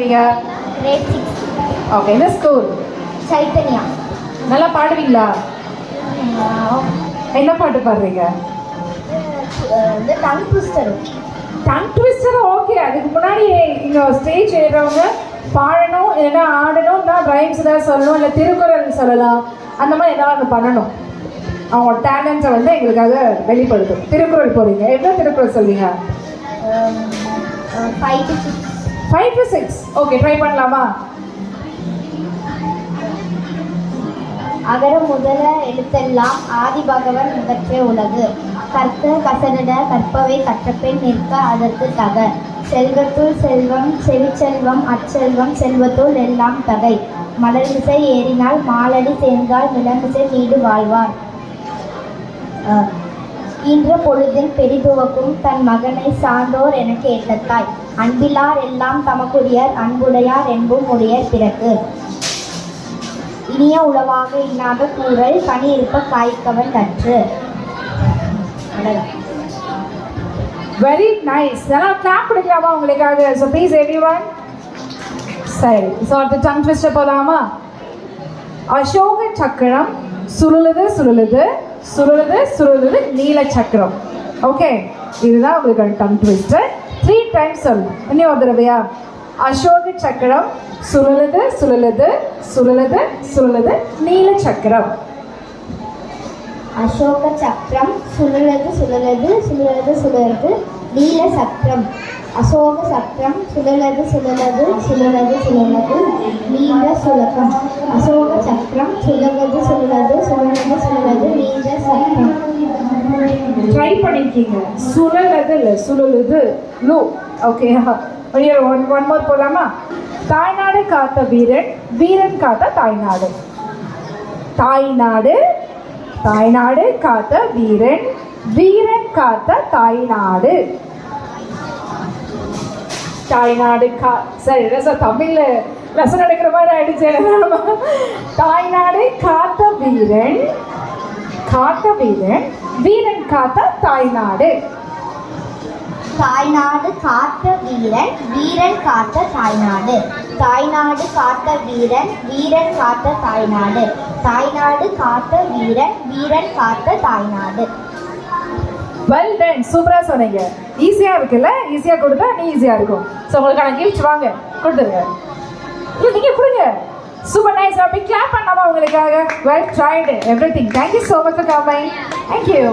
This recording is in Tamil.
படிக்கிறீங்க? Grade 6. ஓகே, என்ன ஸ்கூல்? சைத்தன்யா. நல்லா பாடுவீங்களா? என்ன பாட்டு பாடுறீங்க? இந்த tongue twister. Tongue twister okay. அதுக்கு முன்னாடி இங்கே ஸ்டேஜ் ஏறுறவங்க பாடணும், இல்லைன்னா ஆடணும், தான் ரைம்ஸ் ஏதாவது சொல்லணும், இல்லை திருக்குறள் சொல்லலாம், அந்த மாதிரி ஏதாவது பண்ணணும். அவங்க டேலண்ட்டை வந்து எங்களுக்காக வெளிப்படுத்தும். திருக்குறள் போகிறீங்க, எவ்வளோ திருக்குறள் சொல்வீங்க? 5 to 6. 5 to 6 ஓகே, ட்ரை பண்ணலாமா? அகர முதல எழுத்தெல்லாம் ஆதி பகவன் முதற்றே உலகு. கற்க கசடட கற்பவை கற்றபெண் நிற்க அதற்கு தக. செல்வத்துள் செல்வம் செவிச்செல்வம் அச்செல்வம் செல்வத்துள் எல்லாம் தகை. மலர்மிசை ஏறினால் மாலடி சேர்ந்தால் நிலமிசை நீடு வாழ்வார். ஈன்ற பொழுதில் பெரிதுவக்கும் தன் மகனை சான்றோர் என கேட்டத்தாய். அன்பிலார் எல்லாம் தமக்குரியர் அன்புடையார் என்பும் உடையர் பிறகு. இனிய உளவாக இன்னாத கூறல் கனி இருப்ப காய்க்கவன் கற்று. Very nice. நல்லா கிளாப் பண்ணிக்கலாமா உங்களுக்காக? So please everyone. சரி, ஸோ அடுத்த டங் ட்விஸ்டர் போகலாமா? அசோக சக்கரம் சுருளுது சுருளுது சுருளுது சுருளுது நீல சக்கரம். ஓகே, இதுதான் உங்களுக்கு டங் ட்விஸ்டர். 3 times சொல்லணும். இன்னும் ஒரு தடவையா? அசோக சக்கரம் சுருளுது சுருளுது சுருளுது சுருளுது நீல சக்கரம். அசோக சக்கரம் சுழலது சுழலது சுழலது சுழலது நீல சக்கரம். அசோக சக்கரம் சுழலது சுழலது சுழலது சுழலது நீல சுலகம். அசோக சக்கரம் சுழலது சுழலது சுழலது சுழலது நீல சக்கரம். ட்ரை பண்ணிருக்கீங்க. சுழலது இல்லை, சுழலுது லூ. ஓகே, ஒன் மோர் போகலாமா? தாய்நாடு காத்த வீரன், வீரன் காத்த தாய்நாடு. தாய்நாடு, தாய்நாடு காத்த வீரன், வீரன் காத்த தாய்நாடு. தாய்நாடு சரி, தமிழ்ல லெசன் எடுக்கிற மாதிரி ஆயிடுச்சு. தாய்நாடு காத்த வீரன், காத்த வீரன், வீரன் காத்த தாய்நாடு. தாய்நாடு காத்த வீரன், வீரன் காத்த தாய்நாடு. தாய்நாடு காத்த வீரன், வீரன் காத்த தாய்நாடு. தாய்நாடு காத்த வீரன், வீரன் காத்த தாய்நாடு. வெல் டன், சூப்பரா சொன்னீங்க. ஈஸியா இருக்குல்ல? ஈஸியா கொடுத்தா நீ ஈஸியா இருக்கும். ஸோ உங்களுக்கான கிஃப்ட் வாங்க, கொடுத்துருங்க. இல்லை நீங்க கொடுங்க. Super nice. அப்படி கிளாப் பண்ணாமா உங்களுக்காக? Well tried everything. Thank you so much for coming. Thank you.